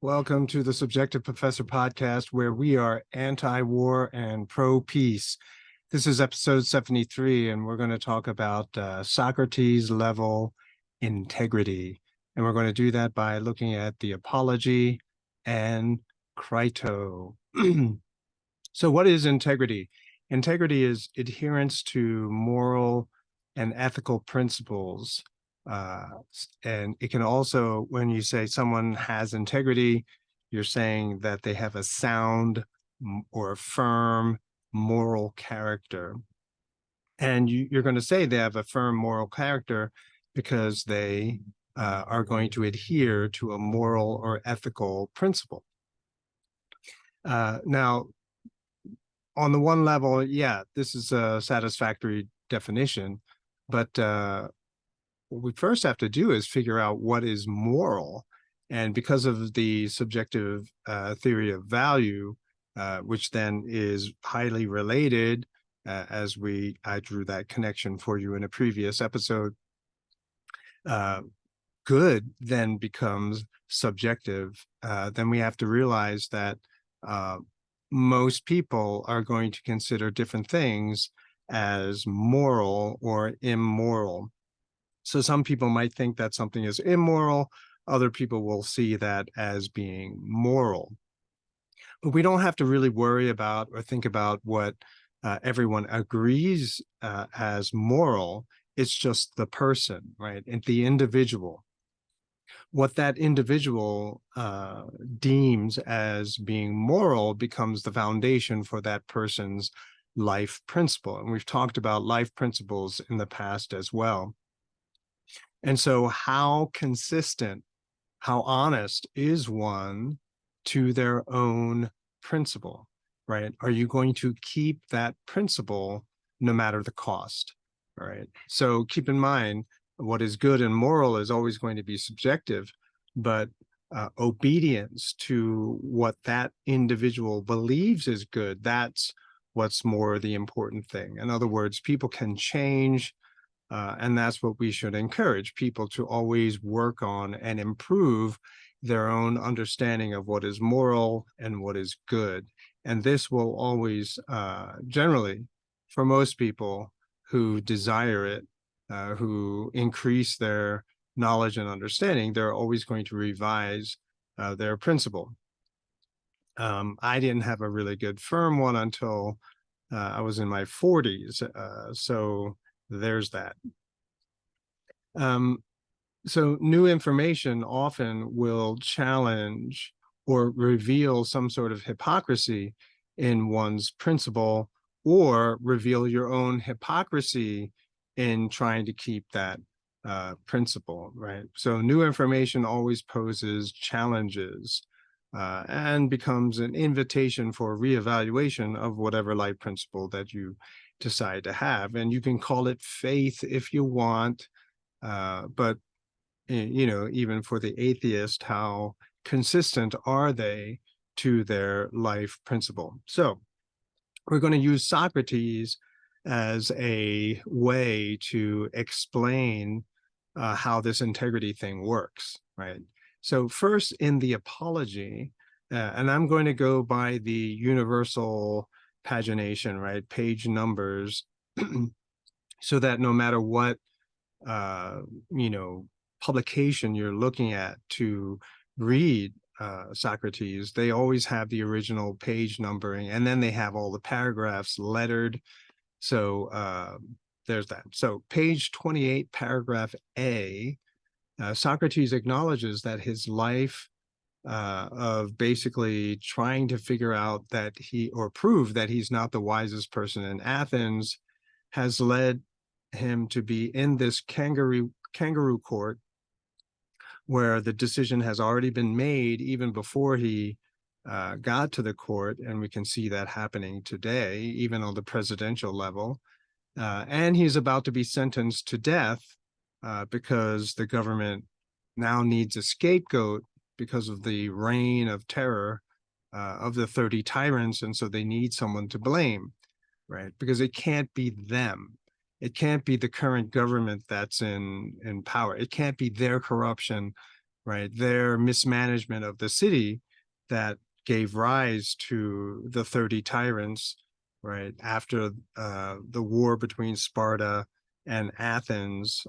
Welcome to the Subjective Professor podcast, where we are anti-war and pro-peace. This is episode 73, and we're going to talk about Socrates level integrity. And we're going to do that by looking at the Apology and Crito. So what is integrity? Integrity is adherence to moral and ethical principles. And it can also, when you say someone has integrity, you're saying that they have a sound or firm moral character. And you're going to say they have a firm moral character because they are going to adhere to a moral or ethical principle. Now, on the one level, yeah, this is a satisfactory definition, but what we first have to do is figure out what is moral. And because of the subjective theory of value, which then is highly related, as I drew that connection for you in a previous episode, good then becomes subjective. Then we have to realize that most people are going to consider different things as moral or immoral. So some people might think that something is immoral. Other people will see that as being moral. But we don't have to really worry about or think about what everyone agrees as moral. It's just the person, right? And the individual. What that individual deems as being moral becomes the foundation for that person's life principle. And we've talked about life principles in the past as well. And so how consistent, how honest is one to their own principle, right? Are you going to keep that principle no matter the cost, right? So keep in mind, what is good and moral is always going to be subjective, but obedience to what that individual believes is good, that's what's more the important thing. In other words, people can change, and that's what we should encourage people to always work on and improve their own understanding of what is moral and what is good. And this will always, generally, for most people who desire it, who increase their knowledge and understanding, they're always going to revise their principle. I didn't have a really good firm one until I was in my 40s. So there's that. So new information often will challenge or reveal some sort of hypocrisy in one's principle, or reveal your own hypocrisy in trying to keep that principle, right? So new information always poses challenges and becomes an invitation for reevaluation of whatever life principle that you decide to have. And you can call it faith if you want, but even for the atheist, how consistent are they to their life principle? So we're going to use Socrates as a way to explain how this integrity thing works, right? So first, in the Apology, and I'm going to go by the universal pagination, right, page numbers, so that no matter what publication you're looking at to read Socrates, they always have the original page numbering, and then they have all the paragraphs lettered. So there's that. So page 28, paragraph A, Socrates acknowledges that his life of basically trying to figure out that or prove that he's not the wisest person in Athens has led him to be in this kangaroo court, where the decision has already been made even before he got to the court. And we can see that happening today, even on the presidential level. And he's about to be sentenced to death because the government now needs a scapegoat because of the reign of terror of the 30 tyrants. And so they need someone to blame, right? Because it can't be them. It can't be the current government that's in power. It can't be their corruption right? Their mismanagement of the city that gave rise to the 30 tyrants, right? After the war between Sparta and Athens,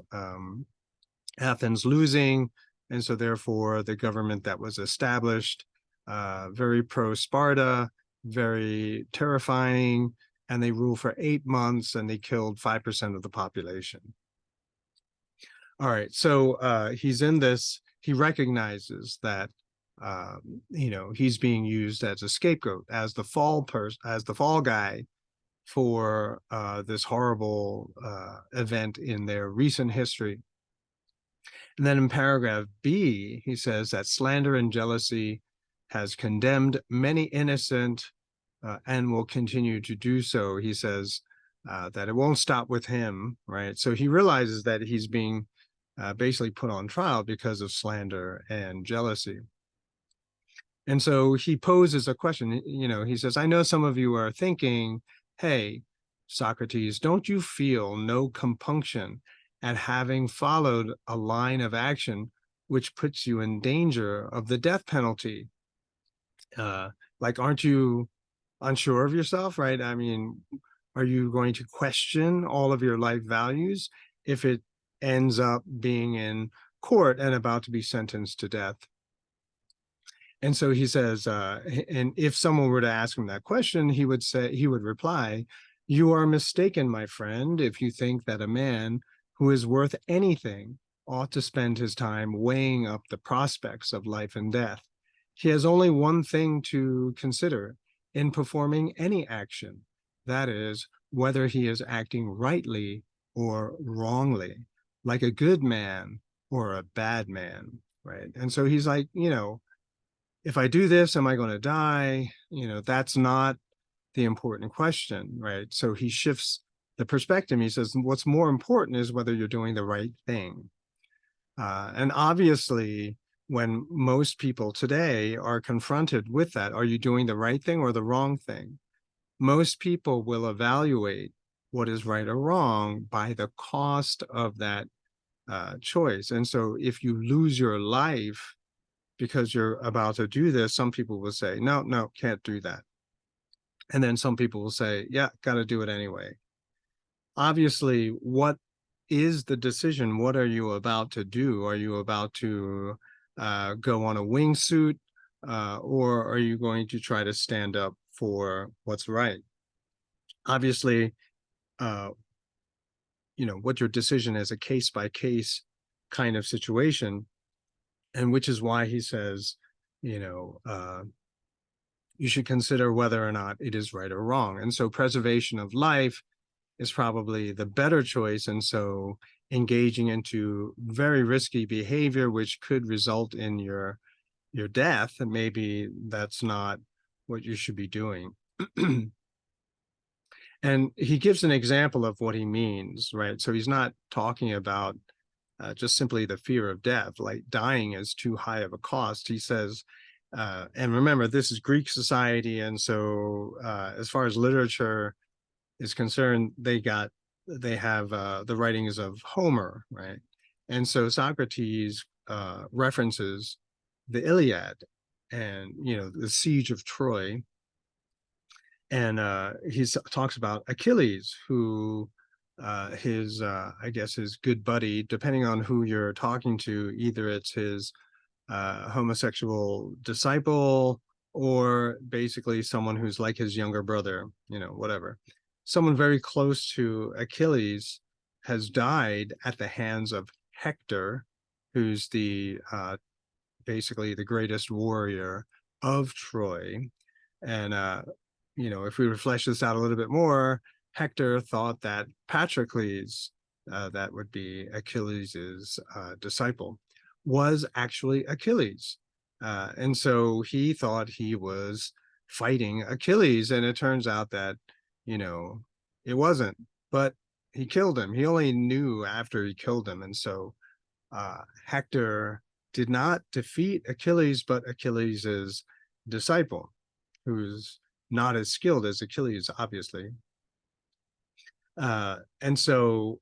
Athens losing. And so therefore the government that was established, very pro-Sparta, very terrifying, and they ruled for 8 months and they killed 5% of the population. All right, so he's in this, he recognizes that he's being used as a scapegoat, as the fall guy for this horrible event in their recent history. And then in paragraph B, he says that slander and jealousy has condemned many innocent and will continue to do so. He says that it won't stop with him, right? So he realizes that he's being basically put on trial because of slander and jealousy. And so he poses a question, he says, I know some of you are thinking, hey, Socrates, don't you feel no compunction at having followed a line of action which puts you in danger of the death penalty? Like, aren't you unsure of yourself, right? I mean, are you going to question all of your life values if it ends up being in court and about to be sentenced to death? And so he says, and if someone were to ask him that question, he would reply, you are mistaken, my friend, if you think that a man who is worth anything ought to spend his time weighing up the prospects of life and death. He has only one thing to consider in performing any action, that is, whether he is acting rightly or wrongly, like a good man or a bad man, right? And so he's like, if I do this, am I going to die? That's not the important question, right? So he shifts the perspective. He says, what's more important is whether you're doing the right thing. And obviously, when most people today are confronted with that, are you doing the right thing or the wrong thing? Most people will evaluate what is right or wrong by the cost of that choice. And so if you lose your life because you're about to do this, some people will say, no, can't do that. And then some people will say, yeah, got to do it anyway. Obviously, what is the decision? What are you about to do? Are you about to go on a wingsuit or are you going to try to stand up for what's right? Obviously, what your decision is a case by case kind of situation. And which is why he says, you should consider whether or not it is right or wrong. And so preservation of life is probably the better choice. And so engaging into very risky behavior, which could result in your death, and maybe that's not what you should be doing. And he gives an example of what he means, right? So he's not talking about just simply the fear of death, like dying is too high of a cost. He says, and remember, this is Greek society. And so as far as literature is concerned, they have the writings of Homer, right? And so Socrates references the Iliad and, the siege of Troy. And he talks about Achilles, who his good buddy, depending on who you're talking to, either it's his homosexual disciple or basically someone who's like his younger brother, whatever. Someone very close to Achilles has died at the hands of Hector, who's the basically the greatest warrior of Troy. And if we flesh this out a little bit more, Hector thought that Patroclus, that would be Achilles's disciple, was actually Achilles. And so he thought he was fighting Achilles. And it turns out that, it wasn't, but he killed him. He only knew after he killed him. And so Hector did not defeat Achilles, but Achilles's disciple, who's not as skilled as Achilles, obviously. And so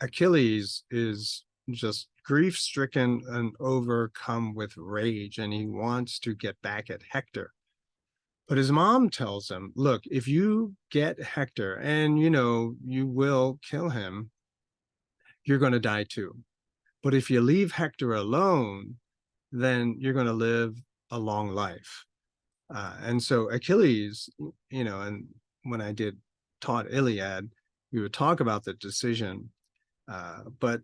Achilles is just grief-stricken and overcome with rage, and he wants to get back at Hector. But his mom tells him, look, if you get Hector and, you will kill him, you're going to die too. But if you leave Hector alone, then you're going to live a long life. And so Achilles, and when I taught Iliad, we would talk about the decision. But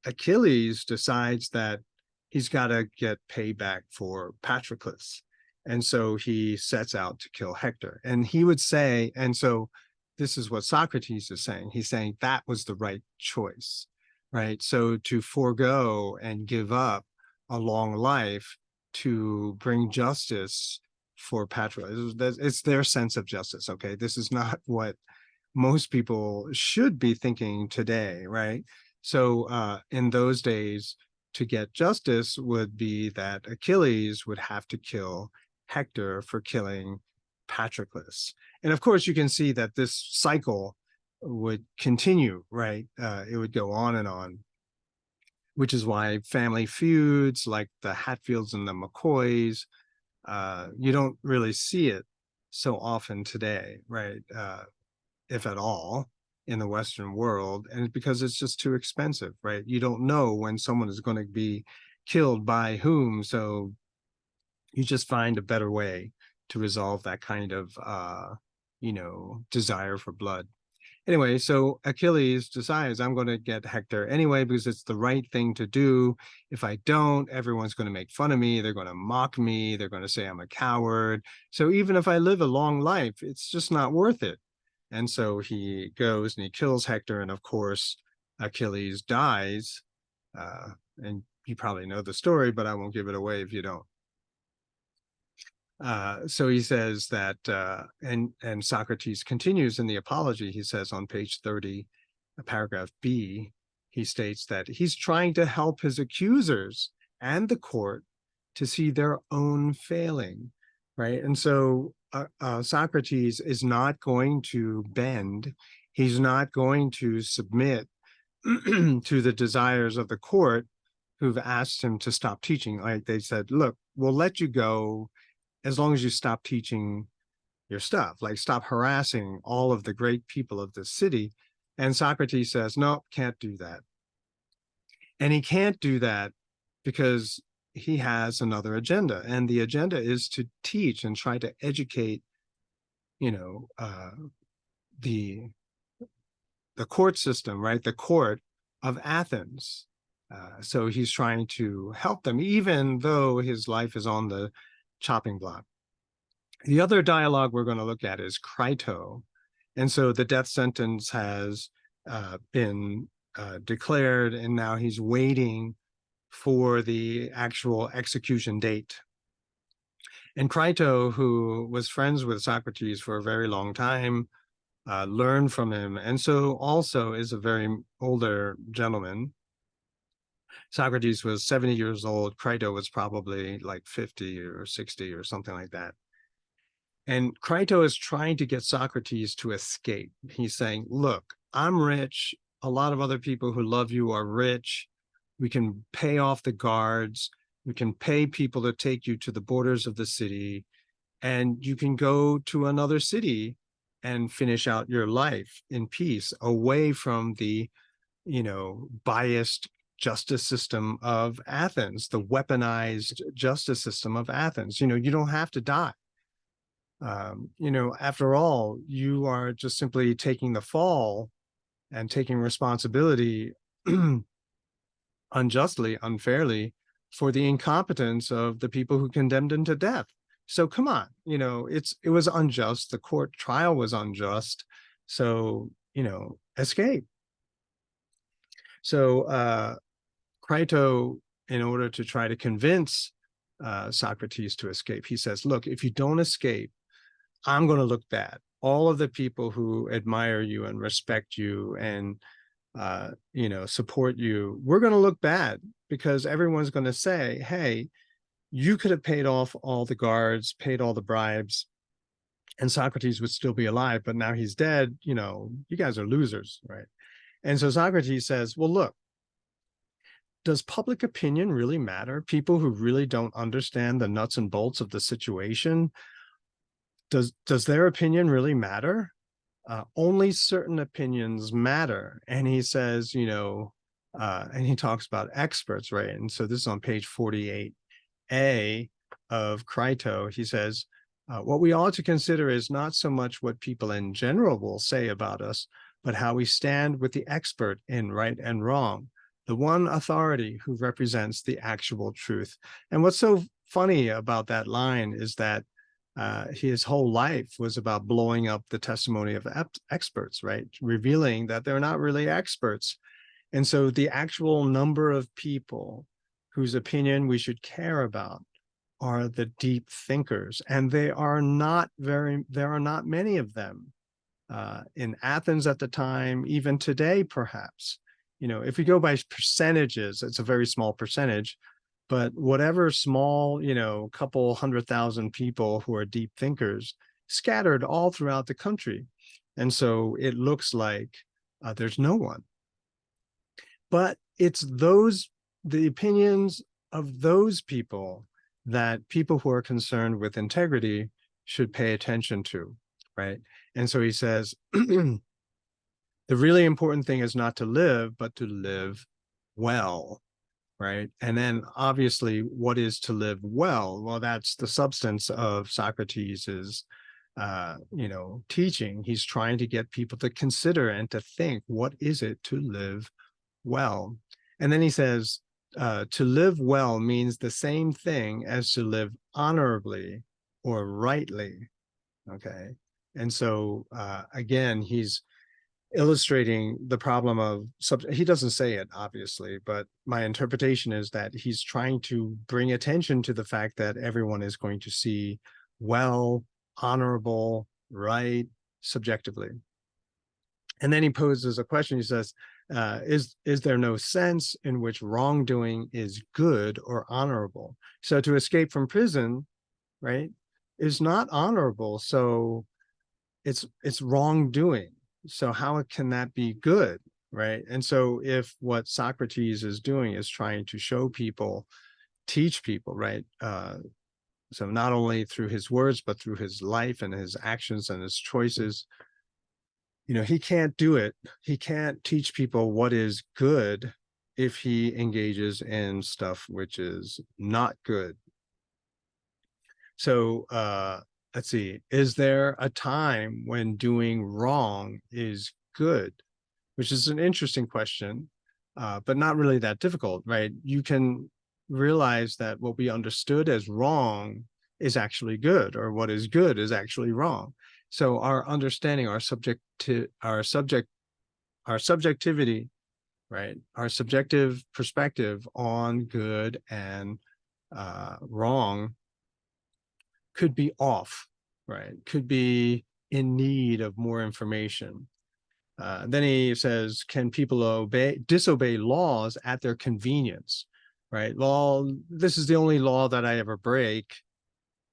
Achilles decides that he's got to get payback for Patroclus. And so he sets out to kill Hector. And he would say, and so this is what Socrates is saying. He's saying that was the right choice, right? So to forego and give up a long life to bring justice for Patroclus, it's their sense of justice, okay? This is not what most people should be thinking today, right? So in those days, to get justice would be that Achilles would have to kill Hector for killing Patroclus. And of course, you can see that this cycle would continue, right? It would go on, which is why family feuds like the Hatfields and the McCoys, you don't really see it so often today, right? If at all, in the Western world, and because it's just too expensive, right? You don't know when someone is going to be killed by whom, so you just find a better way to resolve that kind of, desire for blood. Anyway, so Achilles decides I'm going to get Hector anyway because it's the right thing to do. If I don't, everyone's going to make fun of me. They're going to mock me. They're going to say I'm a coward. So even if I live a long life, it's just not worth it. And so he goes and he kills Hector. And of course, Achilles dies. And you probably know the story, but I won't give it away if you don't. So he says that, and Socrates continues in the Apology. He says on page 30, paragraph B, he states that he's trying to help his accusers and the court to see their own failing, right? And so Socrates is not going to bend. He's not going to submit to the desires of the court who've asked him to stop teaching. Like they said, look, we'll let you go as long as you stop teaching your stuff, like stop harassing all of the great people of the city. And Socrates says, no, can't do that. And he can't do that because he has another agenda. And the agenda is to teach and try to educate, the court system, right? The court of Athens. So he's trying to help them, even though his life is on the chopping block. The other dialogue we're going to look at is Crito. And so the death sentence has been declared, and now he's waiting for the actual execution date. And Crito, who was friends with Socrates for a very long time, learned from him, and so also is a very older gentleman. Socrates was 70 years old. Crito was probably like 50 or 60 or something like that. And Crito is trying to get Socrates to escape. He's saying, look, I'm rich. A lot of other people who love you are rich. We can pay off the guards. We can pay people to take you to the borders of the city, and you can go to another city and finish out your life in peace, away from the, biased justice system of Athens, the weaponized justice system of Athens. You don't have to die. After all, you are just simply taking the fall and taking responsibility unjustly, unfairly, for the incompetence of the people who condemned him to death. So come on, it was unjust. The court trial was unjust. So, escape. So Crito, in order to try to convince Socrates to escape, he says, look, if you don't escape, I'm going to look bad. All of the people who admire you and respect you and, support you, we're going to look bad because everyone's going to say, hey, you could have paid off all the guards, paid all the bribes, and Socrates would still be alive, but now he's dead. You guys are losers, right? And so Socrates says, well, look, does public opinion really matter? People who really don't understand the nuts and bolts of the situation, does their opinion really matter? Only certain opinions matter. And he says, and he talks about experts, right? And so this is on page 48a of Crito. He says, what we ought to consider is not so much what people in general will say about us, but how we stand with the expert in right and wrong, the one authority who represents the actual truth. And what's so funny about that line is that his whole life was about blowing up the testimony of experts, right? Revealing that they're not really experts. And so the actual number of people whose opinion we should care about are the deep thinkers. And there are not many of them in Athens at the time, even today, perhaps. If we go by percentages, it's a very small percentage, but whatever small, couple 100,000 people who are deep thinkers scattered all throughout the country. And so it looks like there's no one. But it's the opinions of those people that people who are concerned with integrity should pay attention to, right? And so he says, the really important thing is not to live, but to live well, right? And then obviously, what is to live well? Well, that's the substance of Socrates's, teaching. He's trying to get people to consider and to think, what is it to live well? And then he says, to live well means the same thing as to live honorably or rightly, okay? And so, again, he's illustrating the problem of, he doesn't say it, obviously, but my interpretation is that he's trying to bring attention to the fact that everyone is going to see well, honorable, right, subjectively. And then he poses a question. He says, is there no sense in which wrongdoing is good or honorable? So to escape from prison, right, is not honorable. So it's wrongdoing. So how can that be good, right? And so if what Socrates is doing is trying to show people, teach people, right? So not only through his words, but through his life and his actions and his choices, he can't do it. He can't teach people what is good if he engages in stuff which is not good. So let's see, is there a time when doing wrong is good? Which is an interesting question, but not really that difficult, right? You can realize that what we understood as wrong is actually good, or what is good is actually wrong. So our understanding, our subjectivity, right? Our subjective perspective on good and wrong could be off, right? Could be in need of more information. Then he says, can people disobey laws at their convenience, right? Well, this is the only law that I ever break.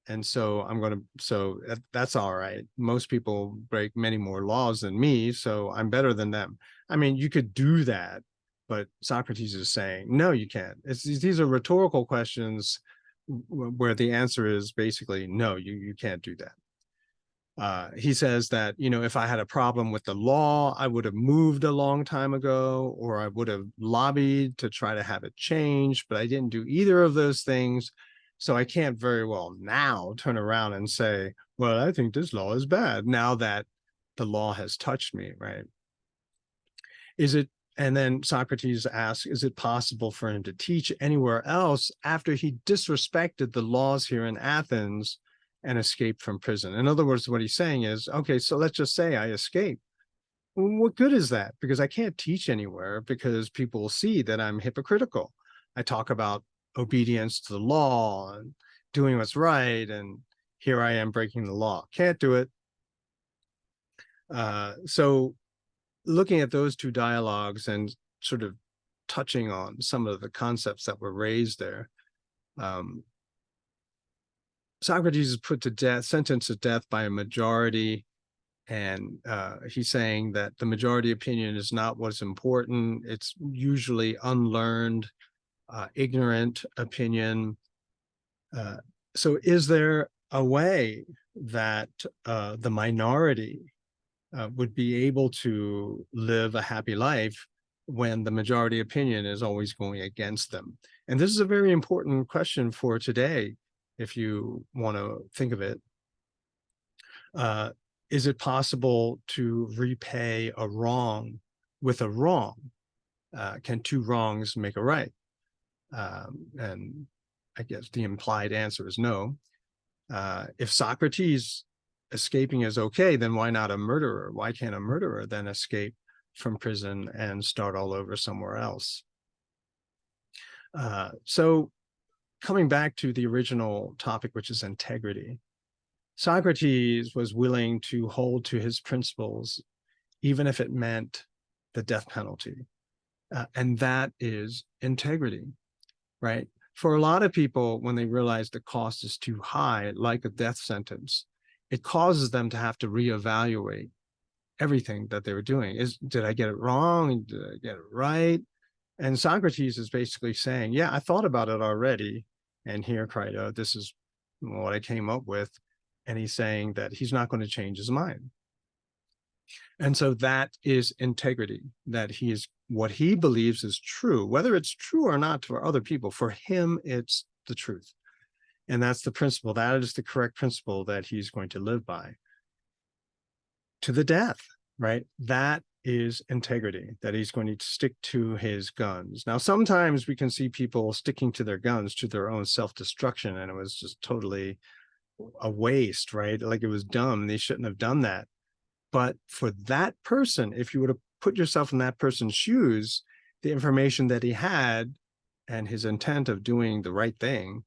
And so that's all right. Most people break many more laws than me, so I'm better than them. I mean, you could do that, but Socrates is saying, no, you can't. These are rhetorical questions where the answer is basically, no, you can't do that. He says that, if I had a problem with the law, I would have moved a long time ago, or I would have lobbied to try to have it changed, but I didn't do either of those things. So I can't very well now turn around and say, well, I think this law is bad now that the law has touched me, right? And then Socrates asks, is it possible for him to teach anywhere else after he disrespected the laws here in Athens and escaped from prison? In other words, what he's saying is, okay, so let's just say I escape. What good is that? Because I can't teach anywhere because people will see that I'm hypocritical. I talk about obedience to the law and doing what's right, and here I am breaking the law. Can't do it. So looking at those two dialogues and sort of touching on some of the concepts that were raised there, Socrates is put to death, sentenced to death by a majority, and he's saying that the majority opinion is not what's important. It's usually unlearned. ignorant opinion. So is there a way that the minority would be able to live a happy life when the majority opinion is always going against them? And this is a very important question for today, if you want to think of it. Uh, is it possible to repay a wrong with a wrong? Can two wrongs make a right? And I guess the implied answer is no. If Socrates escaping is okay, then why not a murderer? Why can't a murderer then escape from prison and start all over somewhere else? So coming back to the original topic, which is integrity, Socrates was willing to hold to his principles, even if it meant the death penalty. And that is integrity, right? For a lot of people, when they realize the cost is too high, like a death sentence, it causes them to have to reevaluate everything that they were doing. Did I get it wrong? Did I get it right? And Socrates is basically saying, yeah, I thought about it already. And here, Crito, this is what I came up with. And he's saying that he's not going to change his mind. And so that is integrity, that he is what he believes is true, whether it's true or not for other people. For him, it's the truth. And that's the principle. That is the correct principle that he's going to live by to the death, right? That is integrity, that he's going to stick to his guns. Now, sometimes we can see people sticking to their guns to their own self-destruction, and it was just totally a waste, right? Like it was dumb. They shouldn't have done that. But for that person, if you were to put yourself in that person's shoes, the information that he had and his intent of doing the right thing,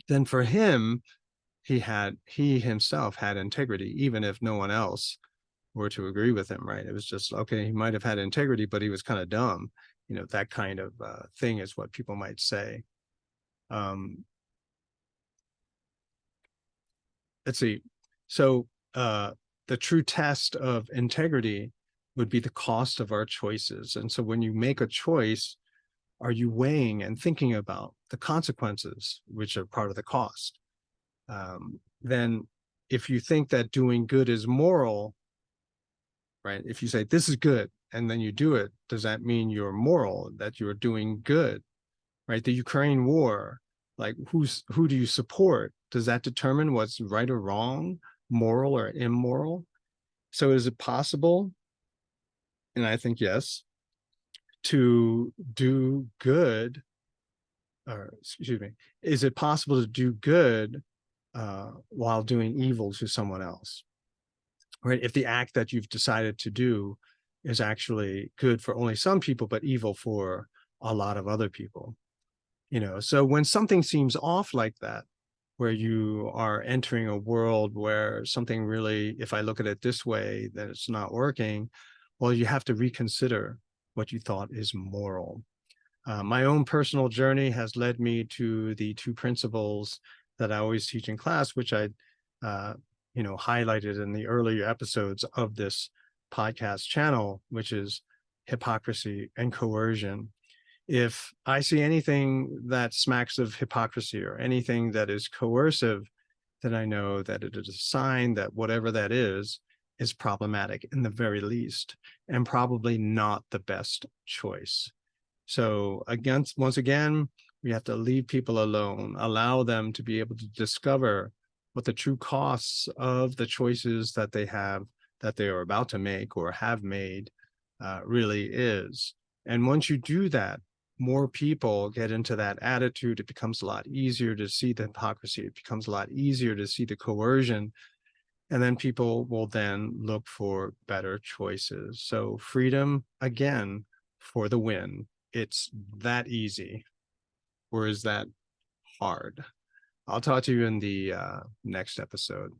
then for him, he himself had integrity, even if no one else were to agree with him, right? It was just, okay, he might have had integrity, but he was kind of dumb. You know, that kind of thing is what people might say. Let's see. So the true test of integrity would be the cost of our choices. And so when you make a choice, are you weighing and thinking about the consequences, which are part of the cost? Then if you think that doing good is moral, right? If you say this is good and then you do it, does that mean you're moral, that you're doing good, right? The Ukraine war, like who do you support? Does that determine what's right or wrong, moral or immoral? So is it possible, and I think yes, to do good, or excuse me, is it possible to do good while doing evil to someone else? Right? If the act that you've decided to do is actually good for only some people, but evil for a lot of other people. You know, so when something seems off like that, where you are entering a world where something really, if I look at it this way, that it's not working, well, you have to reconsider what you thought is moral. My own personal journey has led me to the two principles that I always teach in class, which I, highlighted in the earlier episodes of this podcast channel, which is hypocrisy and coercion. If I see anything that smacks of hypocrisy or anything that is coercive, then I know that it is a sign that whatever that is problematic in the very least, and probably not the best choice. So once again, we have to leave people alone, allow them to be able to discover what the true costs of the choices that they are about to make or have made really is. And once you do that, more people get into that attitude. It becomes a lot easier to see the hypocrisy. It becomes a lot easier to see the coercion. And then people will then look for better choices. So freedom, again, for the win. It's that easy. Or is that hard? I'll talk to you in the next episode.